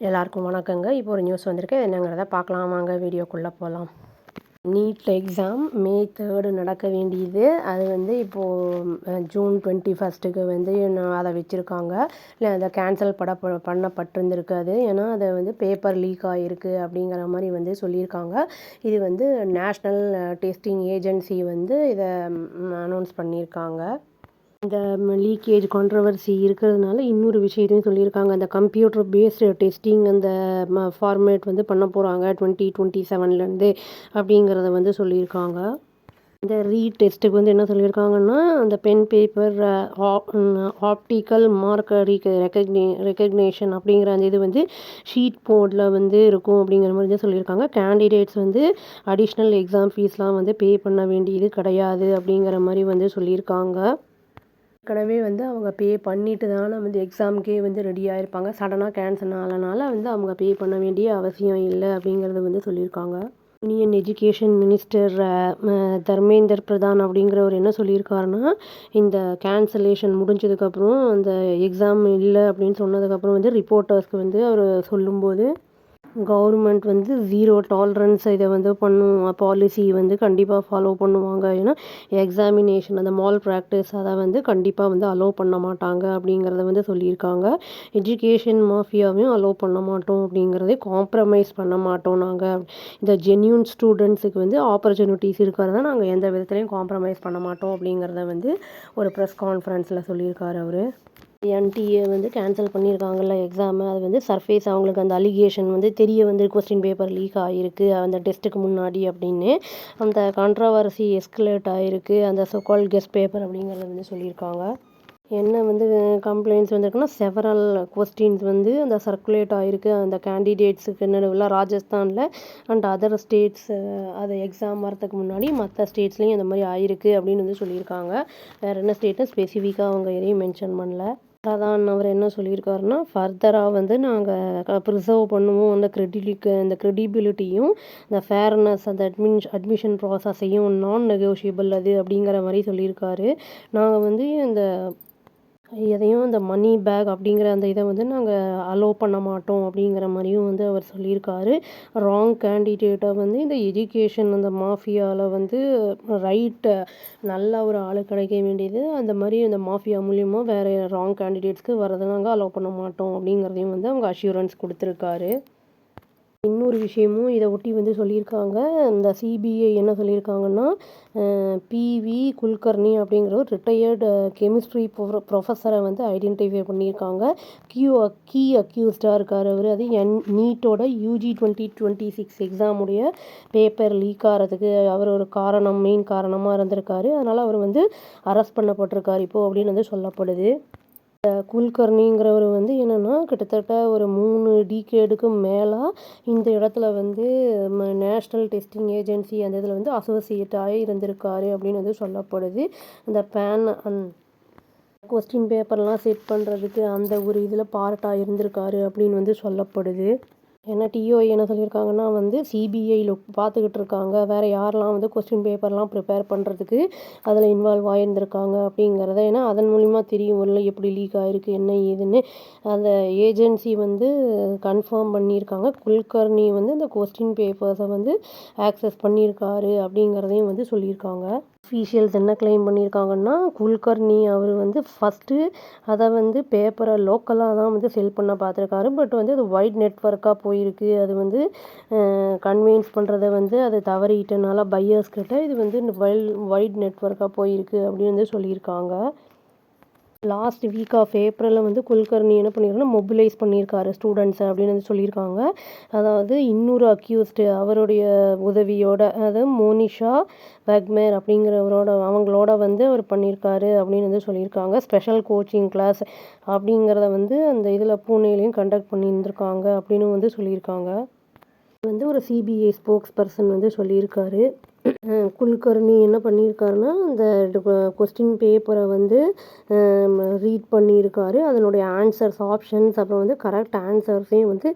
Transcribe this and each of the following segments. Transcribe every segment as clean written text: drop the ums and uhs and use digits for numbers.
எல்லாருக்கும் வணக்கங்க. இப்போ ஒரு நியூஸ் வந்திருக்கு. என்னங்கிறத பார்க்கலாம் வாங்க, வீடியோக்குள்ளே போகலாம். நீட் எக்ஸாம் May 3 நடக்க வேண்டியது. அது வந்து இப்போது June 21க்கு வந்து அதை வச்சுருக்காங்க. இல்லை அதை கேன்சல் பண்ணப்பட்டிருந்திருக்கு. அது ஏன்னா அதை வந்து பேப்பர் லீக் ஆகிருக்கு அப்படிங்கிற மாதிரி வந்து சொல்லியிருக்காங்க. இது வந்து நேஷ்னல் டெஸ்டிங் ஏஜென்சி வந்து இதை அனௌன்ஸ் பண்ணியிருக்காங்க. இந்த லீக்கேஜ் கான்ட்ரவர்சி இருக்கிறதுனால இன்னொரு விஷயத்தையும் சொல்லியிருக்காங்க. அந்த கம்ப்யூட்டர் பேஸ்டு டெஸ்டிங் அந்த ஃபார்மேட் வந்து பண்ண போகிறாங்க 2027லேருந்து அப்படிங்கிறத வந்து சொல்லியிருக்காங்க. இந்த ரீடெஸ்ட்டுக்கு வந்து என்ன சொல்லியிருக்காங்கன்னா, அந்த pen paper optical mark recognition அப்படிங்கிற அந்த இது வந்து ஷீட் போர்டில் வந்து இருக்கும் அப்படிங்கிற மாதிரி தான் சொல்லியிருக்காங்க. கேண்டிடேட்ஸ் வந்து அடிஷ்னல் எக்ஸாம் ஃபீஸ்லாம் வந்து பே பண்ண வேண்டியது கிடையாது அப்படிங்கிற மாதிரி வந்து சொல்லியிருக்காங்க. ஏற்கனவே வந்து அவங்க பே பண்ணிட்டு தானே வந்து எக்ஸாமுக்கே வந்து ரெடி ஆகிருப்பாங்க. சடனாக கேன்சல் ஆனனால வந்து அவங்க பே பண்ண வேண்டிய அவசியம் இல்லை அப்படிங்கிறத வந்து சொல்லியிருக்காங்க. Union education minister Dharmender Pradhan அப்படிங்கிறவர் என்ன சொல்லியிருக்காருன்னா, இந்த கேன்சலேஷன் முடிஞ்சதுக்கப்புறம் அந்த எக்ஸாம் இல்லை அப்படின்னு சொன்னதுக்கப்புறம் வந்து ரிப்போர்ட்டர்ஸ்க்கு வந்து அவர் சொல்லும்போது கவர்மெண்ட் வந்து 0 டாலரன்ஸ் இதை வந்து பாலிசி வந்து கண்டிப்பாக ஃபாலோ பண்ணுவாங்க. ஏன்னா எக்ஸாமினேஷன் அந்த மால் ப்ராக்டிஸ் அதை வந்து கண்டிப்பாக வந்து அலோவ் பண்ண மாட்டாங்க அப்படிங்கிறத வந்து சொல்லியிருக்காங்க. எஜுகேஷன் மாஃபியாவையும் அலோவ் பண்ண மாட்டோம் அப்படிங்கிறதே காம்ப்ரமைஸ் பண்ண மாட்டோம். நாங்கள் இந்த ஜென்யூன் ஸ்டூடெண்ட்ஸுக்கு வந்து ஆப்பர்ச்சுனிட்டிஸ் இருக்கிறத நாங்கள் எந்த விதத்துலையும் காம்ப்ரமைஸ் பண்ண மாட்டோம் அப்படிங்கிறத வந்து ஒரு ப்ரெஸ் கான்ஃபரன்ஸில் சொல்லியிருக்காரு அவர். என்டிஏ வந்து கேன்சல் பண்ணியிருக்காங்கல்ல எக்ஸாமு, அது வந்து சர்ஃபேஸ் அவங்களுக்கு அந்த அலிகேஷன் வந்து தெரிய வந்து கொஸ்டின் பேப்பர் லீக் ஆகிருக்கு அந்த டெஸ்ட்டுக்கு முன்னாடி அப்படின்னு அந்த கான்ட்ரவர்சி எஸ்கலேட் ஆகிருக்கு அந்த சோகால்ட் கெஸ்ட் பேப்பர் அப்படிங்கிறத வந்து சொல்லியிருக்காங்க. என்ன வந்து கம்ப்ளைண்ட்ஸ் வந்திருக்குன்னா, செவரல் கொஸ்டின்ஸ் வந்து அந்த சர்க்குலேட் ஆகிருக்கு அந்த கேண்டிடேட்ஸுக்கு நடுவில் ராஜஸ்தானில் அண்ட் அதர் ஸ்டேட்ஸ் அது எக்ஸாம் வரதுக்கு முன்னாடி மற்ற ஸ்டேட்ஸ்லேயும் இந்த மாதிரி ஆகிருக்கு அப்படின்னு வந்து சொல்லியிருக்காங்க. வேறு என்ன ஸ்டேட்டும் ஸ்பெசிஃபிக்காக அவங்க எதையும் மென்ஷன் பண்ணல. பிரதான் அவர் என்ன சொல்லியிருக்காருன்னா, ஃபர்தராக வந்து நாங்கள் ப்ரிசர்வ் பண்ணுவோம் அந்த க்ரெடிபிலிட்டியும் இந்த ஃபேர்னஸ் அந்த அட்மிஷன் ப்ராசஸையும் நான் நெகோஷியபிள் அது அப்படிங்கிற மாதிரி சொல்லியிருக்காரு. நாங்கள் வந்து இந்த எதையும் இந்த மணி பேக் அப்படிங்கிற அந்த இதை வந்து நாங்கள் அலோவ் பண்ண மாட்டோம் அப்படிங்கிற மாதிரியும் வந்து அவர் சொல்லியிருக்காரு. ராங் கேண்டிடேட்டை வந்து இந்த எஜுகேஷன் அந்த மாஃபியாவில் வந்து நல்ல ஒரு ஆள் கிடைக்க வேண்டியது அந்த மாதிரி அந்த மாஃபியா மூலியமாக வேறு ராங் கேண்டிடேட்ஸ்க்கு வரதை நாங்கள் அலோவ் பண்ண மாட்டோம் அப்படிங்கிறதையும் வந்து அவங்க அஷ்யூரன்ஸ் கொடுத்துருக்காரு. இன்னொரு விஷயமும் இதை ஒட்டி வந்து சொல்லியிருக்காங்க. இந்த சிபிஐ என்ன சொல்லியிருக்காங்கன்னா, பிவி குல்கர்னி அப்படிங்கிற ஒரு ரிட்டையர்டு கெமிஸ்ட்ரி ப்ரொஃபஸரை வந்து ஐடென்டிஃபை பண்ணியிருக்காங்க. கீ அக்யூஸ்டாக இருக்கார் அவர். அது நீட்டோட UG 2026 எக்ஸாமுடைய பேப்பர் லீக் ஆகிறதுக்கு அவர் ஒரு மெயின் காரணமாக இருந்திருக்காரு. அதனால் அவர் வந்து அரெஸ்ட் பண்ணப்பட்டிருக்கார் இப்போது அப்படின்னு வந்து சொல்லப்படுது. குல்கர்னிங்கிறவர் வந்து என்னென்னா கிட்டத்தட்ட ஒரு 3 டிகேடுக்கு மேலே இந்த இடத்துல வந்து நேஷ்னல் டெஸ்டிங் ஏஜென்சி அந்த இதில் வந்து அசோசியேட்டாக இருந்திருக்காரு அப்படின்னு வந்து சொல்லப்படுது. அந்த கொஸ்டின் பேப்பர்லாம் செட் பண்ணுறதுக்கு அந்த ஒரு இதில் பார்ட்டாக இருந்திருக்காரு அப்படின்னு வந்து சொல்லப்படுது. ஏன்னா டிஓஐ என்ன சொல்லியிருக்காங்கன்னா வந்து சிபிஐயில் பார்த்துக்கிட்டு இருக்காங்க, வேறு யாரெல்லாம் வந்து கொஸ்டின் பேப்பர்லாம் ப்ரிப்பேர் பண்ணுறதுக்கு அதில் இன்வால்வ் ஆகியிருந்திருக்காங்க அப்படிங்கிறத. ஏன்னா அதன் மூலிமா தெரியும் இல்லை எப்படி லீக் ஆகிருக்கு என்ன ஏதுன்னு அந்த ஏஜென்சி வந்து கன்ஃபார்ம் பண்ணியிருக்காங்க. குல்கர்னி வந்து இந்த கொஸ்டின் பேப்பர்ஸை வந்து ஆக்சஸ் பண்ணியிருக்காரு அப்படிங்கிறதையும் வந்து சொல்லியிருக்காங்க. அஃபீஷியல்ஸ் என்ன கிளைம் பண்ணியிருக்காங்கன்னா, குல்கர்னி அவர் வந்து ஃபஸ்ட்டு அதை வந்து பேப்பரை லோக்கலாக தான் வந்து செல் பண்ண பார்த்துருக்காரு. பட் வந்து அது வைட் நெட்வொர்க்காக போயிருக்கு. அது வந்து கன்வின்ஸ் பண்ணுறத வந்து அது தவறிட்டனால பையர்ஸ் கிட்ட இது வந்து வைட் நெட்வொர்க்காக போயிருக்கு அப்படின்னு வந்து சொல்லியிருக்காங்க. லாஸ்ட் வீக் ஆஃப் ஏப்ரலில் வந்து குல்கர்னி என்ன பண்ணியிருக்காருன்னா மொபிலைஸ் பண்ணியிருக்காரு ஸ்டூடெண்ட்ஸை அப்படின்னு வந்து சொல்லியிருக்காங்க. அதாவது இன்னொரு அக்யூஸ்டு அவருடைய உதவியோட, அதாவது மோனிஷா வக்மேர் அவங்களோட வந்து அவர் பண்ணியிருக்காரு அப்படின்னு வந்து சொல்லியிருக்காங்க. ஸ்பெஷல் கோச்சிங் கிளாஸ் அப்படிங்கிறத வந்து அந்த இதில் பூனேலையும் கண்டக்ட் பண்ணியிருந்திருக்காங்க அப்படின்னு வந்து சொல்லியிருக்காங்க. வந்து ஒரு சிபிஐ ஸ்போக்ஸ் பர்சன் வந்து சொல்லியிருக்காரு. குல்கர்னி என்ன பண்ணியிருக்காருன்னா, அந்த கொஸ்டின் பேப்பரை வந்து ரீட் பண்ணியிருக்காரு. அதனுடைய ஆன்சர்ஸ் ஆப்ஷன்ஸ் அப்புறம் வந்து கரெக்ட் ஆன்சர்ஸையும் வந்து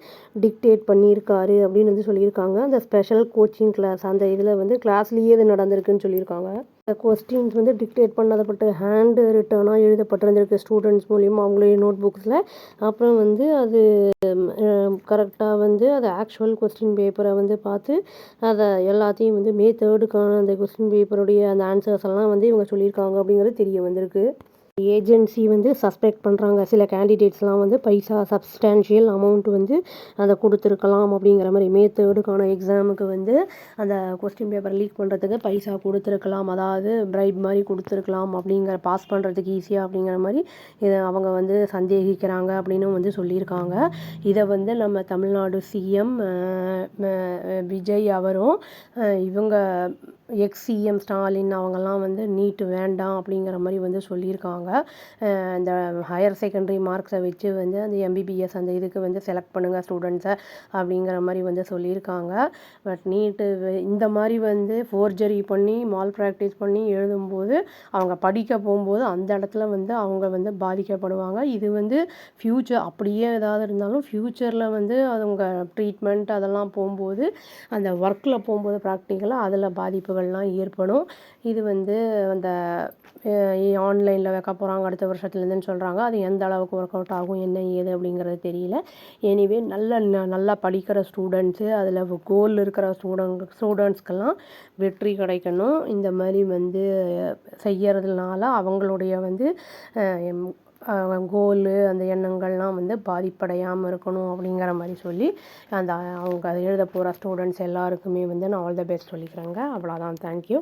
டிக்டேட் பண்ணியிருக்காரு அப்படின்னு வந்து சொல்லியிருக்காங்க. அந்த ஸ்பெஷல் கோச்சிங் கிளாஸ் அந்த இதில் வந்து கிளாஸ்லேயே இது நடந்திருக்குன்னு சொல்லியிருக்காங்க. கொஸ்டின்ஸ் வந்து டிக்டேட் பண்ணப்பட்டு ஹேண்டு ரிட்டனாக எழுதப்பட்டிருந்திருக்கு ஸ்டூடெண்ட்ஸ் மூலிமா அவங்களுடைய நோட் புக்ஸில். அப்புறம் வந்து அது கரெக்டாக வந்து அது ஆக்சுவல் கொஸ்டின் பேப்பரை வந்து பார்த்து அதை எல்லாத்தையும் வந்து மே 3க்கான அந்த கொஸ்டின் பேப்பருடைய அந்த ஆன்சர்ஸ் எல்லாம் வந்து இவங்க சொல்லியிருக்காங்க அப்படிங்கிறது தெரிய வந்திருக்கு. ஏஜென்சி வந்து சஸ்பெக்ட் பண்ணுறாங்க சில கேண்டிடேட்ஸ்லாம் வந்து பைசா சப்ஸ்டான்ஷியல் அமௌண்ட் வந்து அதை கொடுத்துருக்கலாம் அப்படிங்கிற மாதிரி மே 3க்கான எக்ஸாமுக்கு வந்து அந்த கொஸ்டின் பேப்பர் லீக் பண்ணுறதுக்கு பைசா கொடுத்துருக்கலாம், அதாவது பிரைப் மாதிரி கொடுத்துருக்கலாம் அப்படிங்கிற பாஸ் பண்ணுறதுக்கு ஈஸியாக அப்படிங்கிற மாதிரி இதை அவங்க வந்து சந்தேகிக்கிறாங்க அப்படின்னு வந்து சொல்லியிருக்காங்க. இதை வந்து நம்ம தமிழ்நாடு சிஎம் விஜய் அவரும் இவங்க எக்ஸ்-சிஎம் ஸ்டாலின் அவங்கெல்லாம் வந்து நீட்டு வேண்டாம் அப்படிங்கிற மாதிரி வந்து சொல்லியிருக்காங்க. இந்த ஹையர் செகண்டரி மார்க்ஸை வச்சு வந்து அந்த எம்பிபிஎஸ் அந்த இதுக்கு வந்து செலக்ட் பண்ணுங்கள் ஸ்டூடெண்ட்ஸை அப்படிங்கிற மாதிரி வந்து சொல்லியிருக்காங்க. பட் நீட்டு இந்த மாதிரி வந்து ஃபோர்ஜரி பண்ணி மால் ப்ராக்டிஸ் பண்ணி எழுதும்போது அவங்க படிக்க போகும்போது அந்த இடத்துல வந்து அவங்க வந்து பாதிக்கப்படுவாங்க. இது வந்து ஃப்யூச்சர் அப்படியே ஏதாவது இருந்தாலும் ஃப்யூச்சரில் வந்து அவங்க ட்ரீட்மெண்ட் அதெல்லாம் போகும்போது அந்த ஒர்க்கில் போகும்போது ப்ராக்டிக்கலாக அதில் பாதிப்புகள்லாம் ஏற்படும். இது வந்து அந்த ஆன்லைனில் வைக்க போகிறாங்க அடுத்த வருஷத்துலேருந்துன்னு சொல்கிறாங்க. அது எந்த அளவுக்கு ஒர்க் அவுட் ஆகும் என்ன ஏது அப்படிங்கிறது தெரியல. எனிவே நல்லா படிக்கிற ஸ்டூடெண்ட்ஸு அதில் கோல் இருக்கிற ஸ்டூடெண்ட்ஸ்க்கெல்லாம் வெற்றி கிடைக்கணும். இந்த மாதிரி வந்து செய்யறதுனால அவங்களுடைய வந்து கோலு அந்த எண்ணங்கள்லாம் வந்து பாதிப்படையாமல் இருக்கணும் அப்படிங்கிற மாதிரி சொல்லி அந்த அவங்க அதை எழுத போகிற ஸ்டூடெண்ட்ஸ் எல்லாருக்குமே வந்து நான் ஆல் த பெஸ்ட் சொல்லிக்கிறேங்க. அவ்வளோதான். Thank you.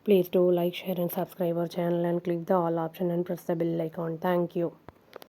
Please do like, share and subscribe our channel and click the all option and press the bell icon. Thank you.